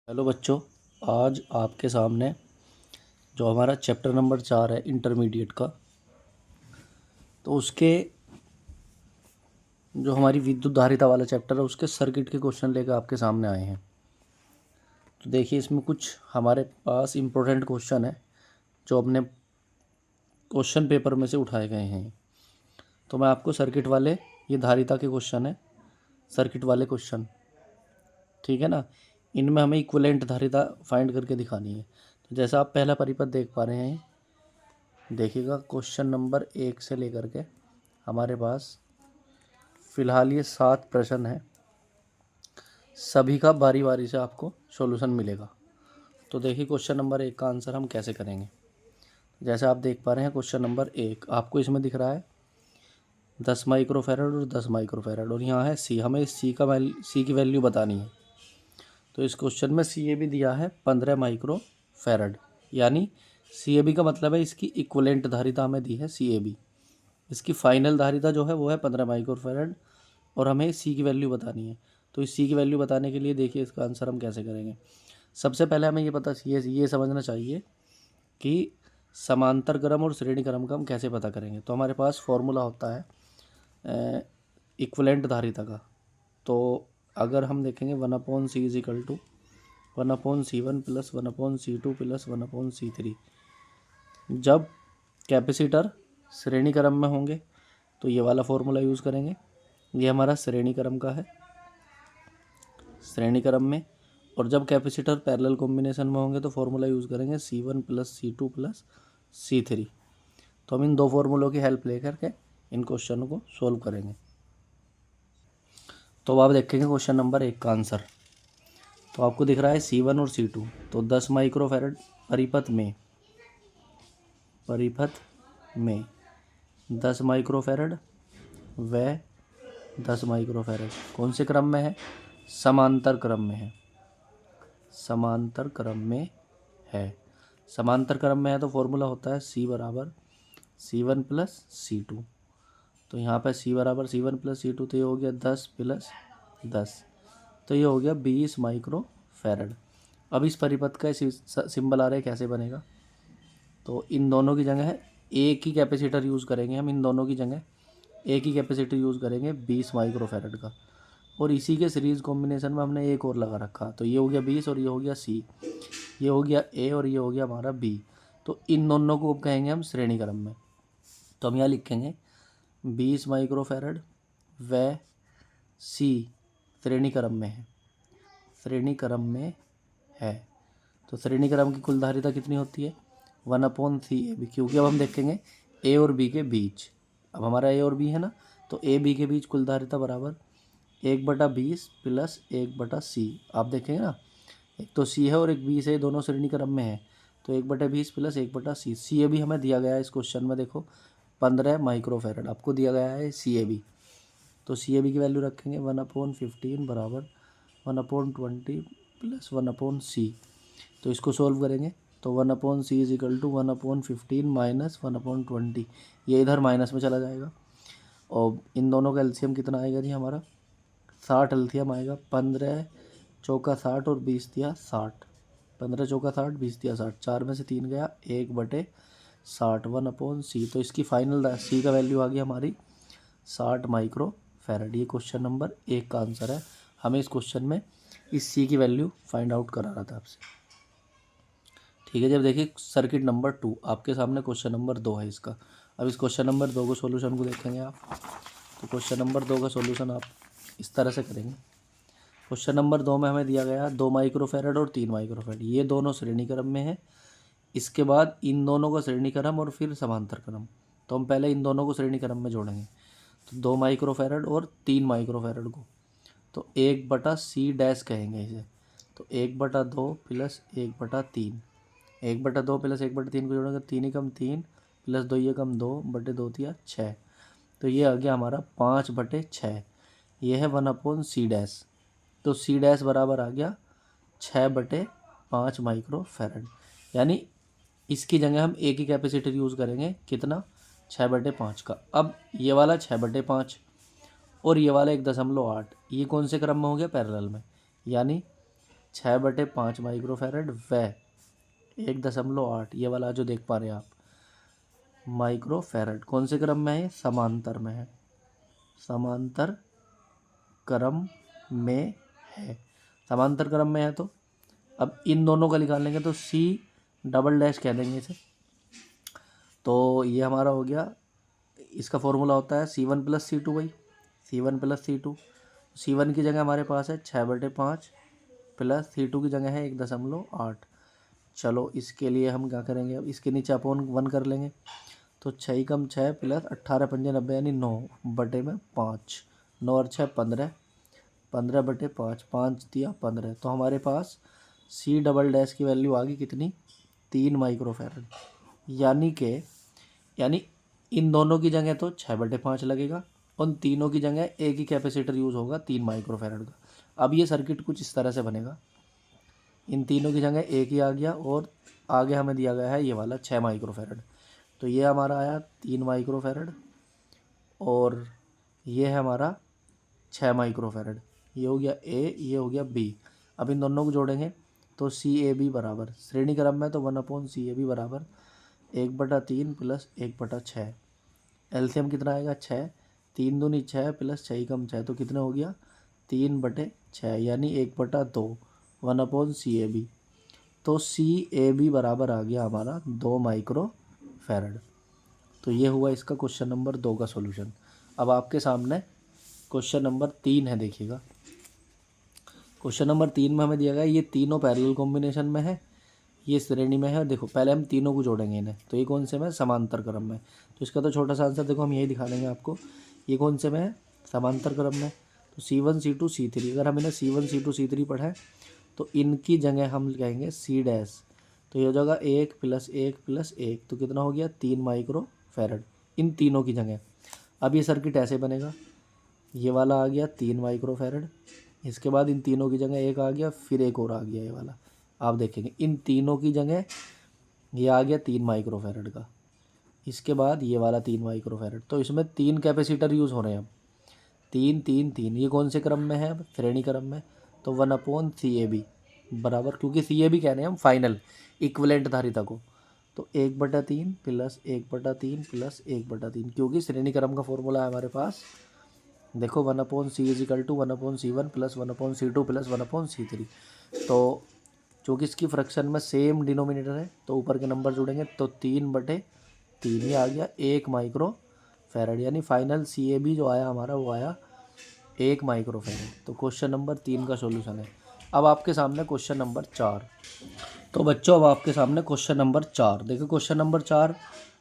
Hello बच्चों, आज आपके सामने जो हमारा चैप्टर नंबर 4 है इंटरमीडिएट का, तो उसके जो हमारी विद्युत धारिता वाला चैप्टर है उसके सर्किट के क्वेश्चन लेकर आपके सामने आए हैं। तो देखिए, इसमें कुछ हमारे पास इम्पोर्टेंट क्वेश्चन है जो अपने क्वेश्चन पेपर में से उठाए गए हैं। तो मैं आपको सर्किट वाले, ये धारिता के क्वेश्चन है, सर्किट वाले क्वेश्चन, ठीक है ना। इनमें हमें इक्विवेलेंट धारिता फाइंड करके दिखानी है। तो जैसा आप पहला परिपथ देख पा रहे हैं, देखिएगा क्वेश्चन नंबर 1 से लेकर के हमारे पास फ़िलहाल ये 7 प्रश्न हैं। सभी का बारी बारी से आपको सॉल्यूशन मिलेगा। तो देखिए, क्वेश्चन नंबर 1 का आंसर हम कैसे करेंगे। जैसे आप देख पा रहे हैं, क्वेश्चन नंबर 1 आपको इसमें दिख रहा है 10 माइक्रोफैरड और 10 माइक्रोफैरड, और यहाँ है सी। हमें इस सी की वैल्यू बतानी है। तो इस क्वेश्चन में सी ए बी दिया है 15 माइक्रोफैरड, यानी सी ए बी का मतलब है इसकी इक्विवेलेंट धारिता हमें दी है सी ए बी। इसकी फाइनल धारिता जो है वो है 15 माइक्रोफैरड, और हमें सी की वैल्यू बतानी है। तो इस सी की वैल्यू बताने के लिए देखिए इसका आंसर हम कैसे करेंगे। सबसे पहले हमें ये समझना चाहिए कि समांतर क्रम और श्रेणी क्रम का हम कैसे पता करेंगे। तो हमारे पास फॉर्मूला होता है इक्विवेलेंट धारिता का। तो अगर हम देखेंगे 1/c is equal to 1/c1 plus 1/c2 plus 1/c3। जब कैपेसिटर श्रेणी क्रम में होंगे तो ये वाला फॉर्मूला यूज़ करेंगे। ये हमारा श्रेणी क्रम का है, श्रेणी क्रम में। और जब कैपेसिटर पैरेलल कॉम्बिनेशन में होंगे तो फॉर्मूला यूज़ करेंगे C1 plus C2 plus C3। तो हम इन दो फार्मूलों की हेल्प लेकर के इन क्वेश्चनों को सोल्व करेंगे। तो आप देखेंगे क्वेश्चन नंबर 1 का आंसर। तो आपको दिख रहा है C1 और C2। तो 10 माइक्रोफैरड परिपथ में 10 माइक्रोफैरड व 10 माइक्रोफैरड कौन से क्रम में है? समांतर क्रम में है। समांतर क्रम में है। समांतर क्रम में है तो फॉर्मूला होता है C बराबर C1 प्लस C2। तो यहाँ पर C बराबर C1 प्लस C2, तो ये हो गया 10 प्लस 10, तो ये हो गया 20 माइक्रोफैरड। अब इस परिपथ का सिंबल आ रहा है, कैसे बनेगा? तो इन दोनों की जगह एक ही कैपेसिटर यूज़ करेंगे हम। इन दोनों की जगह एक ही कैपेसिटर यूज़ करेंगे 20 माइक्रोफैरड का, और इसी के सीरीज़ कॉम्बिनेशन में हमने एक और लगा रखा। तो ये हो गया 20 और ये हो गया C, ये हो गया A और ये हो गया हमारा B। तो इन दोनों को अब कहेंगे हम श्रेणी क्रम में। तो हम यहाँ लिखेंगे 20 माइक्रोफैरड व C श्रेणी क्रम में है, श्रेणी क्रम में है। तो श्रेणी क्रम की कुल धारिता कितनी होती है? 1/CAB, क्योंकि अब हम देखेंगे A और B के बीच। अब हमारा A और B है ना, तो A B के बीच कुल धारिता बराबर 1/20 प्लस 1/C। आप देखेंगे ना, एक तो C है और एक B से, दोनों श्रेणी क्रम में है। तो 1/20 प्लस 1/C। CAB हमें दिया गया है इस क्वेश्चन में, देखो 15 माइक्रोफैरड आपको दिया गया है CAB। तो CAB की वैल्यू रखेंगे 1/15 बराबर 1/20 प्लस 1/C। तो इसको सोल्व करेंगे तो 1/C is equal to 1/15 minus 1/20। ये इधर माइनस में चला जाएगा, और इन दोनों का एलसीएम कितना आएगा जी हमारा? 60 एलसीएम आएगा। 15 चौका 60 और 20 दिया 60। 15 चौका 60, 20 दिया 60, 4 में से 3 गया 1/60, 1/C। तो इसकी फाइनल C का वैल्यू आ गई हमारी 60 माइक्रोफैरड। ये क्वेश्चन नंबर 1 का आंसर है। हमें इस क्वेश्चन में इस C की वैल्यू फाइंड आउट करा रहा था आपसे, ठीक है। जब देखिए सर्किट नंबर 2 आपके सामने, क्वेश्चन नंबर 2 है इसका। अब इस क्वेश्चन नंबर 2 को सॉल्यूशन को देखेंगे आप। तो क्वेश्चन नंबर 2 का सॉल्यूशन आप इस तरह से करेंगे। क्वेश्चन नंबर 2 में हमें दिया गया 2 माइक्रोफैरड और 3 माइक्रोफैरड, ये दोनों श्रेणी क्रम में है। इसके बाद इन दोनों का श्रेणी क्रम और फिर समांतर क्रम। तो हम पहले इन दोनों को श्रेणी क्रम में जोड़ेंगे। तो 2 माइक्रोफैरड और 3 माइक्रोफैरड को तो 1/C डैश कहेंगे इसे। तो 1/2 प्लस 1/3, 1/2 प्लस 1/3 को जोड़ेंगे 3 एकम 3 प्लस 2 एकम 2 बटे 2 दिया 6। तो ये आ गया हमारा 5/6। ये है 1/C डैश। तो C डैश बराबर आ गया 6/5 माइक्रोफैरड, यानी इसकी जगह हम एक ही कैपेसिटर यूज़ करेंगे, कितना? 6/5 का। अब ये वाला 6/5 और ये वाला 1.8, ये कौन से क्रम में हो गया? पैरेलल में, यानी 6/5 माइक्रोफैरड व 1.8, ये वाला जो देख पा रहे हैं आप, माइक्रोफैरड कौन से क्रम में है? समांतर में है, समांतर क्रम में है, समांतर क्रम में है। तो अब इन दोनों का निकाल लेंगे तो C डबल डैश कह देंगे इसे। तो ये हमारा हो गया, इसका फॉर्मूला होता है C1 + C2 भाई, C1 + C2। C1 की जगह हमारे पास है 6/5 प्लस C2 की जगह है 1.8। चलो इसके लिए हम क्या करेंगे, अब इसके नीचे अपॉन 1 कर लेंगे। तो 6 × 6 प्लस 18 × 5 = 90 यानी 9/5, 9 और 6 15, 15/5, 5 दिया 15। तो हमारे पास C डबल डैश की वैल्यू आ गई कितनी? 3 माइक्रोफैरड। यानी इन दोनों की जगह तो 6/5 लगेगा, उन तीनों की जगह एक ही कैपेसिटर यूज़ होगा 3 माइक्रोफैरड का। अब ये सर्किट कुछ इस तरह से बनेगा, इन तीनों की जगह एक ही आ गया और आगे हमें दिया गया है ये वाला 6 माइक्रोफैरड। तो ये हमारा आया 3 माइक्रोफैरड और ये है हमारा 6 माइक्रोफैरड। ये हो गया ए, ये हो गया बी। अब इन दोनों को जोड़ेंगे तो CAB बराबर, श्रेणी क्रम में तो 1/CAB बराबर 1/3 प्लस 1/6। एलसीएम कितना आएगा? 6, 3 दूनी 6 प्लस 6 कम 6, तो कितना हो गया? 3/6 यानी 1/2, 1/CAB। तो CAB बराबर आ गया हमारा 2 माइक्रोफैरड। तो ये हुआ इसका क्वेश्चन नंबर 2 का सॉल्यूशन। अब आपके सामने क्वेश्चन नंबर 3 है, देखिएगा। क्वेश्चन नंबर 3 में हमें दिया गया ये तीनों पैरेलल कॉम्बिनेशन में है, ये श्रेणी में है। देखो पहले हम तीनों को जोड़ेंगे इन्हें, तो ये कौन से में? समांतर क्रम में। तो इसका तो छोटा सा आंसर देखो हम यही दिखा देंगे आपको, ये कौन से में है? समांतर क्रम में। तो C1 C2 C3, अगर हम इन्हें C1 C2 C3 पढ़ें तो इनकी जगह हम कहेंगे C डैश। तो ये हो जाएगा 1 + 1 + 1, तो कितना हो गया? 3 माइक्रोफैरड इन तीनों की जगह। अब ये सर्किट ऐसे बनेगा, ये वाला आ गया 3 माइक्रोफैरड, इसके बाद इन तीनों की जगह एक आ गया, फिर एक और आ गया ये वाला। आप देखेंगे इन तीनों की जगह ये आ गया 3 माइक्रोफैरड का, इसके बाद ये वाला 3 माइक्रोफैरड। तो इसमें 3 कैपेसिटर यूज़ हो रहे हैं अब, 3 3 3। ये कौन से क्रम में है? अब श्रेणी क्रम में। तो 1/CAB बराबर, क्योंकि CAB कह रहे हैं हम फाइनल इक्विवेलेंट धारिता को, तो 1/3 प्लस 1/3 प्लस 1/3, क्योंकि श्रेणी क्रम का फॉर्मूला है हमारे पास, देखो 1/C = 1/C1 plus 1/C2 plus 1/C3। तो चूँकि इसकी फ्रैक्शन में सेम डिनोमिनेटर है तो ऊपर के नंबर जुड़ेंगे, तो 3/3 ही आ गया 1 माइक्रोफैरड, यानी फाइनल CAB जो आया हमारा वो आया 1 माइक्रोफैरड। तो क्वेश्चन नंबर 3 का सॉल्यूशन है। अब आपके सामने क्वेश्चन नंबर 4। तो बच्चों अब आपके सामने क्वेश्चन नंबर 4, देखो क्वेश्चन नंबर 4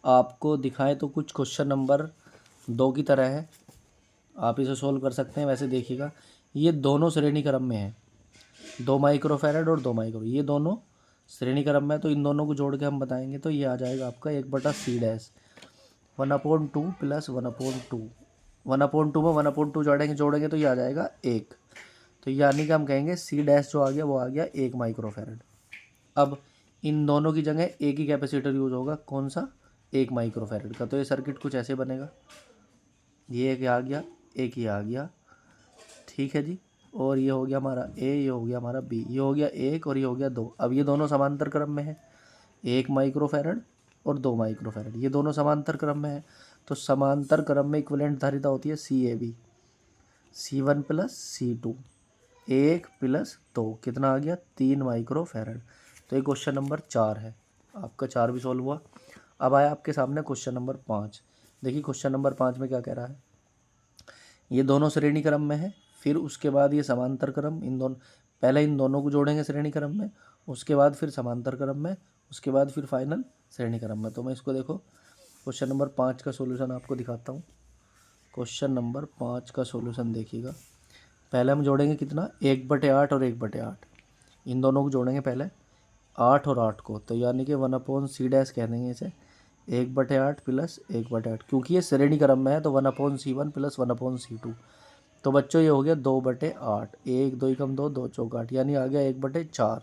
आपको दिखाएं तो कुछ क्वेश्चन नंबर 2 की तरह है, आप इसे सोल्व कर सकते हैं। वैसे देखिएगा ये दोनों श्रेणी क्रम में है, 2 माइक्रोफैरड और 2 माइक्रो, ये दोनों श्रेणी क्रम में है। तो इन दोनों को जोड़ के हम बताएंगे तो ये आ जाएगा आपका 1/C डैश, 1/2 प्लस 1/2, 1/2 में 1/2 जोड़ेंगे तो ये आ जाएगा 1। तो यानी कि हम कहेंगे C डैश जो आ गया वो आ गया 1 माइक्रोफैरड। अब इन दोनों की जगह एक ही कैपेसिटर यूज़ होगा, कौन सा? 1 माइक्रोफैरड का। तो ये सर्किट कुछ ऐसे बनेगा, ये एक आ गया, एक ही आ गया, ठीक है जी। और ये हो गया हमारा A, ये हो गया हमारा B, ये हो गया 1 और ये हो गया 2। अब ये दोनों समांतर क्रम में है, 1 माइक्रोफैरड और 2 माइक्रोफैरड, ये दोनों समांतर क्रम में है। तो समांतर क्रम में इक्विवेलेंट धारिता होती है CAB, C1 + C2, 1 + 2, कितना आ गया? 3 माइक्रोफैरड। तो ये क्वेश्चन नंबर 4 है, आपका 4 भी सॉल्व हुआ। अब आया आपके सामने क्वेश्चन नंबर 5। देखिए क्वेश्चन नंबर 5 में क्या कह रहा है, ये दोनों श्रेणी क्रम में है, फिर उसके बाद ये समांतर क्रम, इन दोनों, पहले इन दोनों को जोड़ेंगे श्रेणी क्रम में, उसके बाद फिर समांतर क्रम में, उसके बाद फिर फाइनल श्रेणी क्रम में। तो मैं इसको देखो क्वेश्चन नंबर 5 का सॉल्यूशन आपको दिखाता हूँ। क्वेश्चन नंबर 5 का सॉल्यूशन देखिएगा, पहले हम जोड़ेंगे कितना? 1/8 और 1/8, इन दोनों को जोड़ेंगे पहले 8 और 8 को, तो यानी कि 1/C डैश कह देंगे इसे, 1/8 प्लस 1/8, क्योंकि ये श्रेणी क्रम में है तो 1/C1 प्लस 1/C2। तो बच्चों ये हो गया 2/8, 1 2 कम 2, 2 चौक 8, यानी आ गया 1/4।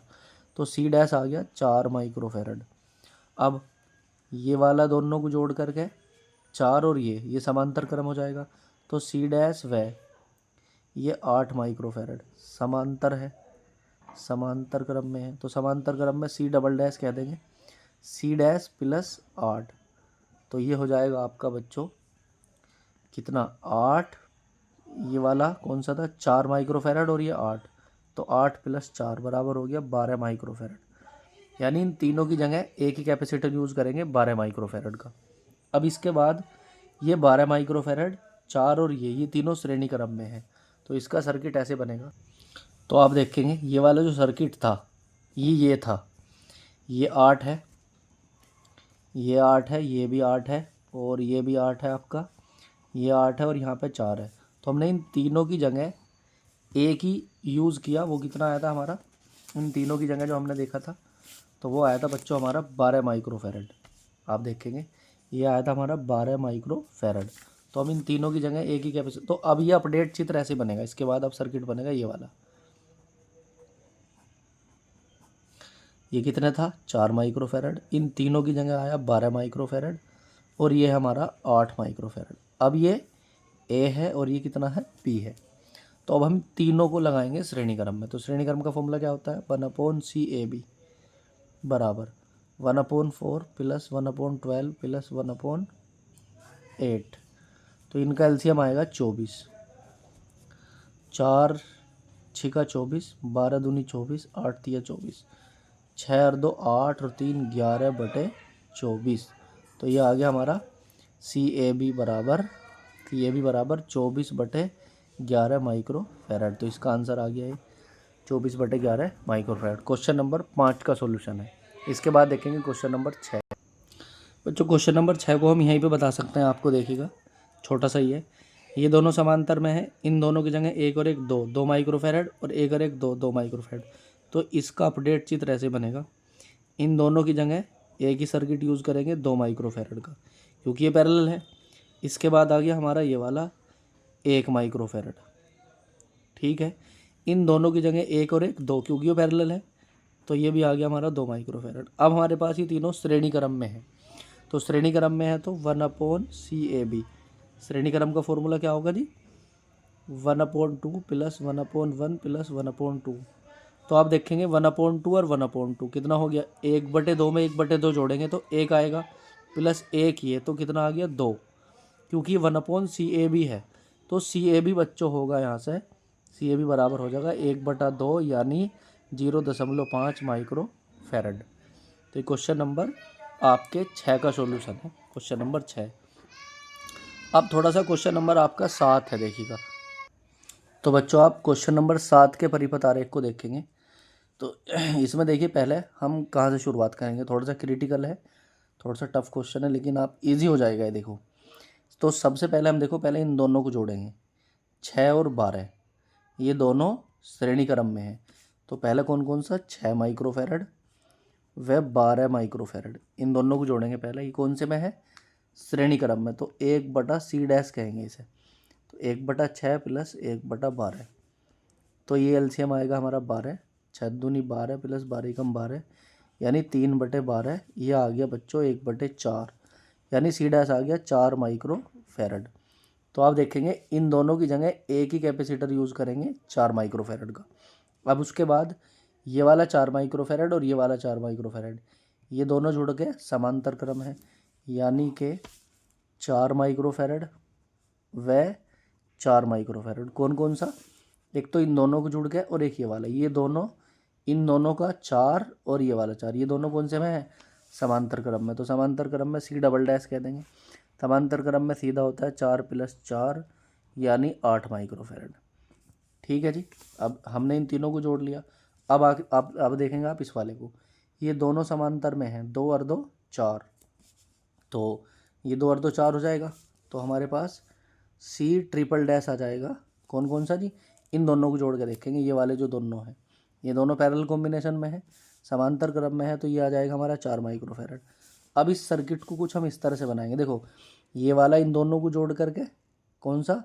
तो C डैश आ गया 4 माइक्रोफैरड। अब ये वाला दोनों को जोड़ करके 4 और ये समांतर क्रम हो जाएगा, तो C डैश व ये 8 माइक्रोफैरड समांतर है, समांतर क्रम में है, तो समांतर क्रम में सी डबल डैश कह देंगे, सी डैश प्लस 8, तो ये हो जाएगा आपका बच्चों कितना 8, ये वाला कौन सा था 4 माइक्रोफैरड और ये 8, तो 8 प्लस 4 बराबर हो गया 12 माइक्रोफैरड। यानी इन तीनों की जगह एक ही कैपेसिटर यूज़ करेंगे 12 माइक्रोफैरड का। अब इसके बाद ये 12 माइक्रोफैरड 4 और ये तीनों श्रेणी क्रम में है, तो इसका सर्किट ऐसे बनेगा। तो आप देखेंगे ये वाला जो सर्किट था ये था, ये 8 है, ये 8 है, ये भी 8 है और ये भी 8 है आपका, ये 8 है और यहाँ पे 4 है। तो हमने इन तीनों की जगह एक ही यूज़ किया, वो कितना आया था हमारा, इन तीनों की जगह जो हमने देखा था तो वो आया था बच्चों हमारा 12 माइक्रोफैरड। आप देखेंगे ये आया था हमारा 12 माइक्रोफैरड। तो हम इन तीनों की जगह एक ही कैपेसिटर, तो अब ये अपडेट चित्र ऐसे बनेगा। इसके बाद अब सर्किट बनेगा ये वाला, ये कितने था 4 माइक्रोफैरड, इन तीनों की जगह आया 12 माइक्रोफैरड और ये हमारा 8 माइक्रोफैरड। अब ये ए है और ये कितना है पी है। तो अब हम तीनों को लगाएंगे श्रेणी क्रम में। तो श्रेणी क्रम का फॉर्मूला क्या होता है 1/CAB बराबर 1/4 प्लस 1/12 प्लस 1/8। तो इनका एलसीएम आएगा 24, 4 छिका 24, 12 दूनी 24, 8 तिया 24, 6 और 2 8 और 3 11/24। तो ये आ गया हमारा CAB बराबर 24/11 माइक्रोफैरड। तो इसका आंसर आ गया है 24/11 माइक्रोफैरड। क्वेश्चन नंबर 5 का सॉल्यूशन है। इसके बाद देखेंगे क्वेश्चन नंबर 6। बच्चों क्वेश्चन नंबर 6 को हम यहीं पे बता सकते हैं, आपको देखिएगा छोटा सा ही है। ये दोनों समांतर में है, इन दोनों की जगह एक और एक 2 माइक्रोफैरड और एक और एक 2 माइक्रोफैरड। तो इसका अपडेट चित्र ऐसे बनेगा, इन दोनों की जगह एक ही सर्किट यूज़ करेंगे 2 माइक्रोफैरड का, क्योंकि ये पैरेलल है। इसके बाद आ गया हमारा ये वाला 1 माइक्रोफैरड, ठीक है। इन दोनों की जगह एक और एक 2, क्योंकि ये पैरेलल है, तो ये भी आ गया हमारा 2 माइक्रोफैरड। अब हमारे पास ये तीनों श्रेणी क्रम में है, तो श्रेणी क्रम में है तो 1/CAB। श्रेणी क्रम का फॉर्मूला क्या होगा जी 1/2 प्लस 1/1 प्लस 1/2। तो आप देखेंगे 1/2 और 1/2 कितना हो गया 1/2 में 1/2 जोड़ेंगे तो 1 आएगा प्लस 1 ये, तो कितना आ गया 2, क्योंकि 1/CAB है। तो CAB बच्चों होगा यहाँ से CAB बराबर हो जाएगा 1/2 यानी 0.5 माइक्रोफैरड। तो क्वेश्चन नंबर आपके 6 का सॉल्यूशन है, क्वेश्चन नंबर 6। अब थोड़ा सा क्वेश्चन नंबर आपका 7 है, देखिएगा। तो बच्चों आप क्वेश्चन नंबर 7 के परिपथ आरेख को देखेंगे तो इसमें देखिए पहले हम कहाँ से शुरुआत करेंगे, थोड़ा सा क्रिटिकल है, थोड़ा सा टफ क्वेश्चन है, लेकिन आप इजी हो जाएगा ये देखो। तो सबसे पहले हम देखो पहले इन दोनों को जोड़ेंगे 6 और 12, ये दोनों श्रेणी क्रम में है। तो पहले कौन कौन सा 6 माइक्रोफैरड व 12 माइक्रोफैरड, इन दोनों को जोड़ेंगे पहले। ये कौन से में है श्रेणी क्रम में, तो 1/C डैश कहेंगे इसे। तो 1/6 प्लस 1/12, तो ये एलसीएम आएगा हमारा 12, 6 दूनी 12 प्लस 12 कम 12 यानी 3/12। ये आ गया बच्चों 1/4 यानी सी डैश आ गया 4 माइक्रोफैरड। तो आप देखेंगे इन दोनों की जगह एक ही कैपेसिटर यूज़ करेंगे 4 माइक्रोफैरड का। अब उसके बाद ये वाला 4 माइक्रोफैरड और ये वाला 4 माइक्रोफैरड, ये दोनों जुड़ के समांतर क्रम है, यानी कि 4 माइक्रोफैरड व 4 माइक्रोफैरड। कौन कौन सा, एक तो इन दोनों को जुड़ के और एक ये वाला, ये दोनों इन दोनों का 4 और ये वाला 4, ये दोनों कौन से में है समांतर क्रम में। तो समांतर क्रम में सी डबल डैश कह देंगे। समांतर क्रम में सीधा होता है 4 + 4 यानी 8 माइक्रोफैरड, ठीक है जी। अब हमने इन तीनों को जोड़ लिया। अब अब देखेंगे आप इस वाले को, ये दोनों समांतर में हैं 2 और 2 4, तो ये 2 और 2 4 हो जाएगा। तो हमारे पास सी ट्रिपल डैश आ जाएगा। कौन कौन सा जी, इन दोनों को जोड़ के देखेंगे, ये वाले जो दोनों हैं ये दोनों पैरेलल कॉम्बिनेशन में है, समांतर क्रम में है, तो ये आ जाएगा हमारा 4 माइक्रोफैरड। अब इस सर्किट को कुछ हम इस तरह से बनाएंगे, देखो ये वाला इन दोनों को जोड़ करके कौन सा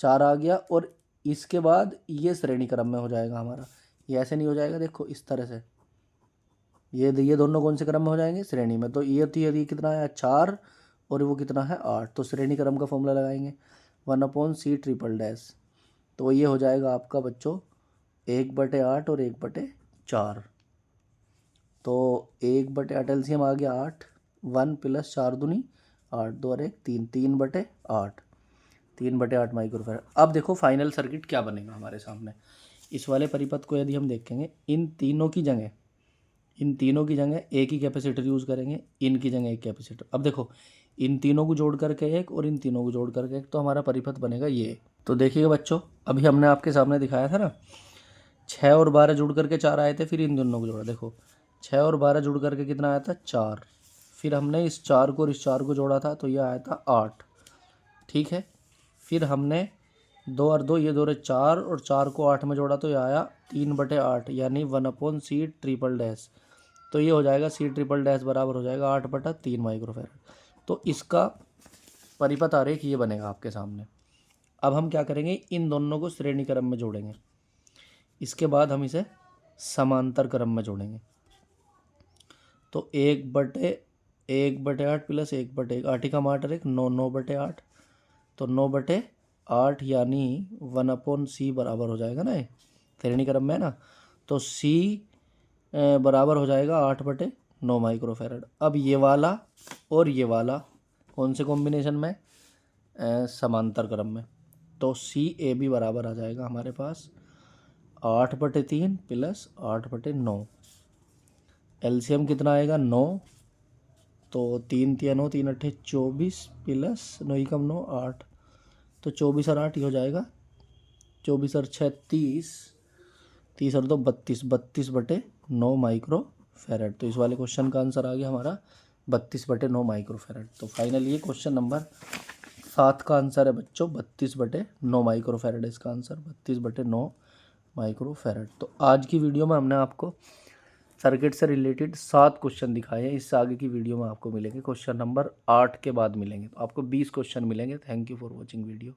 4 आ गया और इसके बाद ये श्रेणी क्रम में हो जाएगा हमारा, ये ऐसे नहीं हो जाएगा, देखो इस तरह से ये दोनों कौन से क्रम में हो जाएंगे श्रेणी में। तो ये कितना है 4 और वो कितना है 8, तो श्रेणी क्रम का फॉर्मूला लगाएंगे 1/C ट्रिपल डैश। तो ये हो जाएगा आपका बच्चों 1/8 और 1/4, तो 1/8 एलसीएम आ गया 8, 1 + 4 दूनी 8, 2 और 1 3, 3/8, 3/8 माइक्रोफैराड। अब देखो फाइनल सर्किट क्या बनेगा हमारे सामने। इस वाले परिपथ को यदि हम देखेंगे, इन तीनों की जगह एक ही कैपेसिटर यूज़ करेंगे, इनकी जगह एक कैपेसिटर। अब देखो इन तीनों को जोड़ करके एक और इन तीनों को जोड़ करके एक, तो हमारा परिपथ बनेगा ये। तो देखिएगा बच्चों, अभी हमने आपके सामने दिखाया था ना, 6 और 12 जुड़ करके 4 आए थे, फिर इन दोनों को जोड़ा। देखो 6 और 12 जुड़ करके कितना आया था 4, फिर हमने इस 4 को और इस 4 को जोड़ा था तो ये आया था 8, ठीक है। फिर हमने 2 और 2 ये 2 4 और 4 को 8 में जोड़ा तो ये आया 3/8, यानी 1/C∼। तो ये हो जाएगा C∼ बराबर हो जाएगा 8/3 माइक्रोफैराड। तो इसका परिपथ आरेख ये बनेगा आपके सामने। अब हम क्या करेंगे, इन दोनों को श्रेणी क्रम में जोड़ेंगे, इसके बाद हम इसे समांतर क्रम में जोड़ेंगे। तो 1/8 + 1/8, 8 का माटर 1, 9, 9/8, तो 9/8 यानी 1/C बराबर हो जाएगा ना, श्रेणी क्रम में है ना, तो C बराबर हो जाएगा 8/9 माइक्रोफैराड। अब ये वाला और ये वाला कौन से कॉम्बिनेशन में, समांतर क्रम में, तो CAB बराबर आ जाएगा हमारे पास 8/3 + 8/9। एलसीएम कितना आएगा 9, तो 3 × 9 3 × 8 24 प्लस 9 कम 9 8, तो 24 और 8 ही हो जाएगा 24 और 6 30, 30 और 2 32, 32/9 माइक्रोफैराड। तो इस वाले क्वेश्चन का आंसर आ गया हमारा 32/9 माइक्रोफैराड। तो फाइनली ये क्वेश्चन नंबर 7 का आंसर है बच्चों, 32/9 माइक्रोफैराड इसका आंसर, 32/9 माइक्रोफैराड। तो आज की वीडियो में हमने आपको सर्किट से रिलेटेड 7 क्वेश्चन दिखाए हैं। इससे आगे की वीडियो में आपको मिलेंगे क्वेश्चन नंबर 8 के बाद मिलेंगे, तो आपको 20 क्वेश्चन मिलेंगे। Thank you for watching video.